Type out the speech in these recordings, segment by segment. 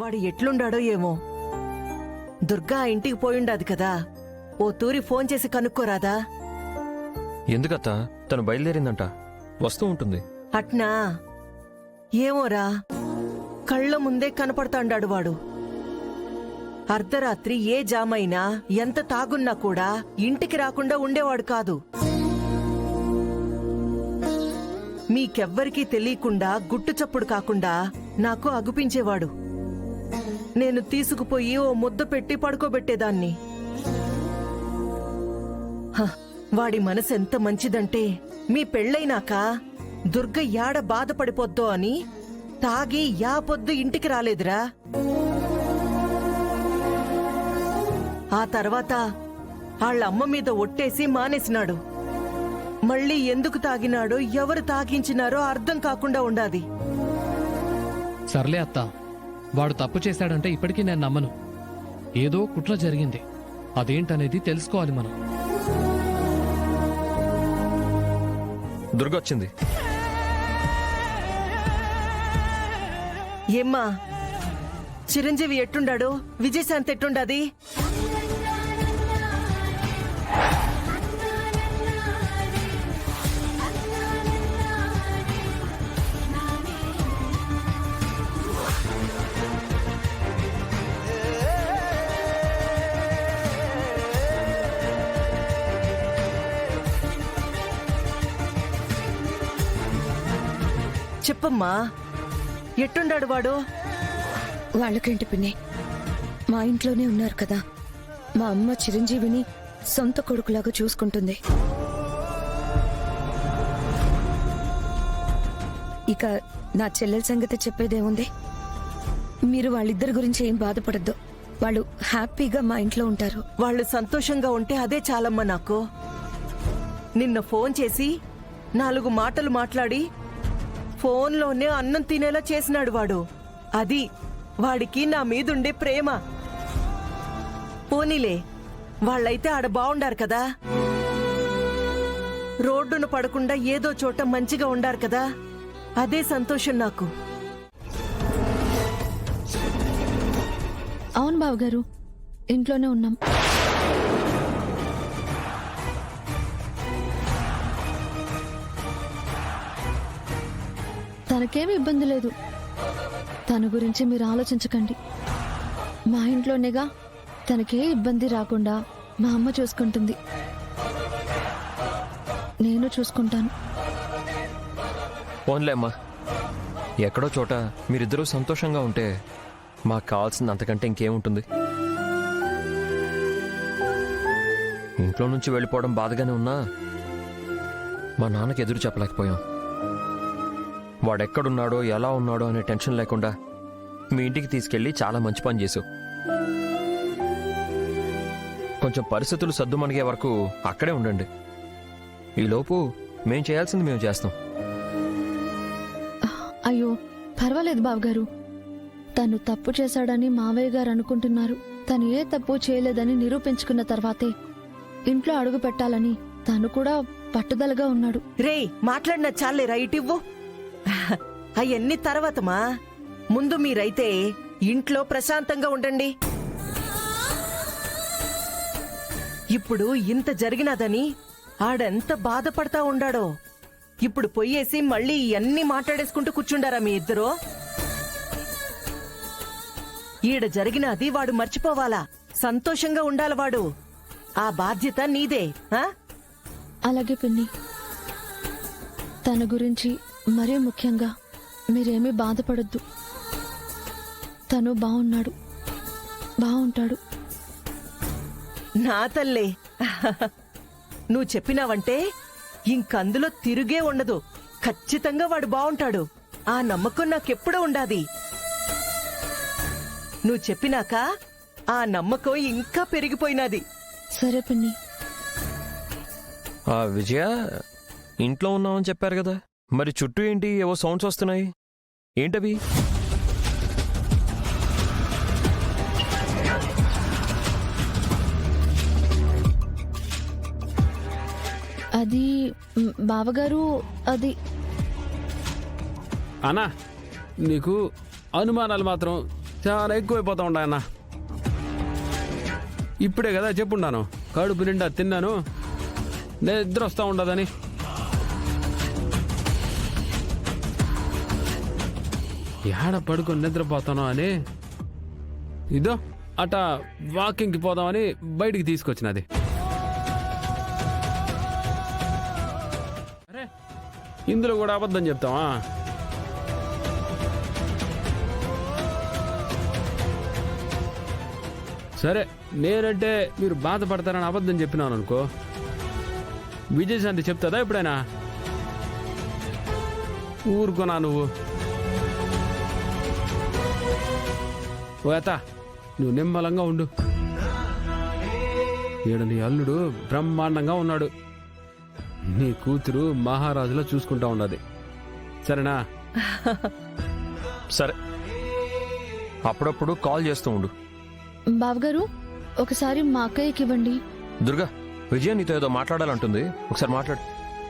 వాడు ఎట్లుండాడో ఏమో. దుర్గా ఇంటికి పోయుండాది కదా, ఓ తూరి ఫోన్ చేసి కనుక్కోరాదా? ఎందుకత్త? తను బయలుదేరిందంట, వస్తూ ఉంటుంది. అట్నా? ఏమోరా, కళ్ళ ముందే కనపడతాండాడు వాడు. అర్ధరాత్రి ఏ జామైనా ఎంత తాగున్నా కూడా ఇంటికి రాకుండా ఉండేవాడు కాదు. మీకెవ్వరికీ తెలియకుండా గుట్టు చప్పుడు కాకుండా నాకు అగుపించేవాడు. నేను తీసుకుపోయి ఓ ముద్ద పెట్టి పడుకోబెట్టేదాన్ని. వాడి మనసెంత మంచిదంటే, మీ పెళ్ళైనాక దుర్గ యాడ బాధపడిపోద్దో అని తాగి యా పొద్దు ఇంటికి రాలేదురా. ఆ తర్వాత వాళ్ళమ్మ మీద ఒట్టేసి మానేసినాడు. మళ్ళీ ఎందుకు తాగినాడో, ఎవరు తాగించినారో అర్థం కాకుండా ఉండాది. సర్లే అత్త, వాడు తప్పు చేశాడంటే ఇప్పటికీ నేను నమ్మను. ఏదో కుట్ర జరిగింది, అదేంటనేది తెలుసుకోవాలి మనం. దుర్గొచ్చింది. ఏమ్మా, చిరంజీవి ఎట్టుండాడు? విజయశాంతి ఎట్టుండాది? చెప్పమ్మా, ఎట్టుండాడు వాడు? వాళ్ళకేంటి పిన్ని, మా ఇంట్లోనే ఉన్నారు కదా. మా అమ్మ చిరంజీవిని సొంత కొడుకులాగా చూసుకుంటుంది. ఇక నా చెల్లెల సంగతి చెప్పేదేముంది? మీరు వాళ్ళిద్దరి గురించి ఏం బాధపడద్దు. వాళ్ళు హ్యాపీగా మా ఇంట్లో ఉంటారు. వాళ్ళు సంతోషంగా ఉంటే అదే చాలమ్మా నాకు. నిన్న ఫోన్ చేసి 4 మాటలు మాట్లాడి ఫోన్లోనే అన్నం తినేలా చేసినాడు వాడు. అది వాడికి నా మీదుండే ప్రేమ. పోనీలే, వాళ్ళైతే ఆడ బావుండారు కదా, రోడ్డున పడకుండా ఏదో చోట మంచిగా ఉండారు కదా, అదే సంతోషం నాకు. అవును బావగారు, ఇంట్లోనే ఉన్నాం. తనకేమీ ఇబ్బంది లేదు. తన గురించి మీరు ఆలోచించకండి. మా ఇంట్లోనేగా, తనకే ఇబ్బంది రాకుండా మా అమ్మ చూసుకుంటుంది. నేను చూసుకుంటాను. పోన్లే అమ్మా, ఎక్కడో చోట మీరిద్దరూ సంతోషంగా ఉంటే మాకు కావాల్సింది అంతకంటే ఇంకేముంటుంది? ఇంట్లో నుంచి వెళ్ళిపోవడం బాధగానే ఉన్నా మా నాన్నకి ఎదురు చెప్పలేకపోయాం. వాడెక్కడున్నాడో ఎలా ఉన్నాడో అనే టెన్షన్ లేకుండా మీ ఇంటికి తీసుకెళ్ళి చాలా మంచి పని చేసావు. కొంచెం పరిస్థితులు సద్దుమణిగే వరకు అక్కడే ఉండండి. ఈలోపు మేం చేయాల్సింది మేము చేస్తాం. అయ్యో పర్వాలేదు బావగారు. తను తప్పు చేశాడని మావయ్య గారు అనుకుంటున్నారు. తను ఏ తప్పు చేయలేదని నిరూపించుకున్న తర్వాతే ఇంట్లో అడుగు పెట్టాలని తను కూడా పట్టుదలగా ఉన్నాడు. రేయ్, మాట్లాడిన చాలే, రైట్ ఇవ్వు. అవన్నీ తర్వాతమా, ముందు మీరైతే ఇంట్లో ప్రశాంతంగా ఉండండి. ఇప్పుడు ఇంత జరిగినదని ఆడెంత బాధపడతా ఉండాడో. ఇప్పుడు పొయ్యేసి మళ్ళీ ఇవన్నీ మాట్లాడేసుకుంటూ కూర్చుండారా మీ ఇద్దరు? ఈడ జరిగినది వాడు మర్చిపోవాలా, సంతోషంగా ఉండాలి వాడు. ఆ బాధ్యత నీదే. అలాగే పిన్ని, తన గురించి మరీ ముఖ్యంగా మీరేమీ బాధపడొద్దు. తను బాగున్నాడు, బాగుంటాడు. నా తల్లే, నువ్వు చెప్పినావంటే ఇంకందులో తిరుగే ఉండదు. ఖచ్చితంగా వాడు బాగుంటాడు. ఆ నమ్మకం నాకెప్పుడూ ఉండాది. నువ్వు చెప్పినాక ఆ నమ్మకం ఇంకా పెరిగిపోయినది. సరే పిన్ని. విజయ, ఇంట్లో ఉన్నామని చెప్పారు కదా, మరి చుట్టూ ఏంటి ఏవో సౌండ్స్ వస్తున్నాయి? ఏంటవి? అది బావగారు, అది అన్నా, నీకు అనుమానాలు మాత్రం చాలా ఎక్కువైపోతా ఉండా అన్న. ఇప్పుడే కదా చెప్పుండాను, కడుపు నిండా తిన్నాను, నిద్ర వస్తూ ఉండదని. ఏడ పడుకొని నిద్రపోతాను అని ఇదో అట వాకింగ్కి పోదామని బయటికి తీసుకొచ్చినది. అరే ఇందులో కూడా అబద్ధం చెప్తావా? సరే, నేనంటే మీరు బాధపడతారని అబద్ధం చెప్పినాను అనుకో, విజయశాంతి చెప్తుందా ఎప్పుడైనా? ఊరుకోనా నువ్వు? ఓ అత్త, నువ్వు నిమ్మలంగా ఉండు. ఈడ నీ అల్లుడు బ్రహ్మాండంగా ఉన్నాడు, నీ కూతురు మహారాజులో చూసుకుంటా ఉన్నది. సరేనా? సరే, అప్పుడప్పుడు కాల్ చేస్తూ ఉండు. బావగారు ఒకసారి మా అక్కయ్యకి ఇవ్వండి. దుర్గా, విజయ నీతో ఏదో మాట్లాడాలంటుంది, ఒకసారి మాట్లాడు.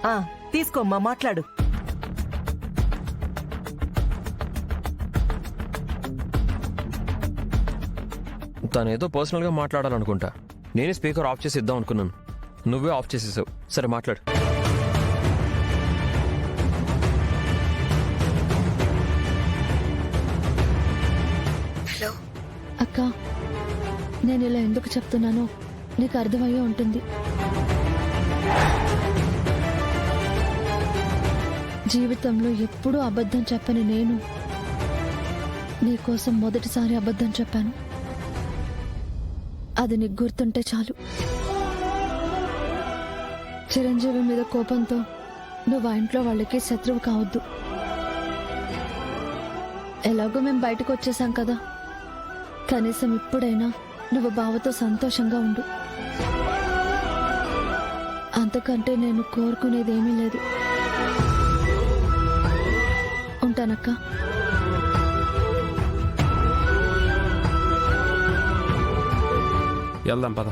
ఆ, తీసుకోమ్మా, మాట్లాడు. తనేదో పర్సనల్గా మాట్లాడాలనుకుంటా. నేనే స్పీకర్ ఆఫ్ చేసి ఇద్దాం అనుకున్నాను, నువ్వే ఆఫ్ చేసేసావు. సరే మాట్లాడు. హలో అక్క, నేను ఇలా ఎందుకు చెప్తున్నానో నీకు అర్థమయ్యే ఉంటుంది. జీవితంలో ఎప్పుడూ అబద్ధం చెప్పని నేను నీకోసం మొదటిసారి అబద్ధం చెప్పాను. అది నీకు గుర్తుంటే చాలు. చిరంజీవి మీద కోపంతో నువ్వు ఆ ఇంట్లో వాళ్ళకి శత్రువు కావద్దు. ఎలాగో మేము బయటకు వచ్చేసాం కదా, కనీసం ఇప్పుడైనా నువ్వు బావతో సంతోషంగా ఉండు. అంతకంటే నేను కోరుకునేదేమీ లేదు. ఉంటానక్క. వెళ్దాం పద.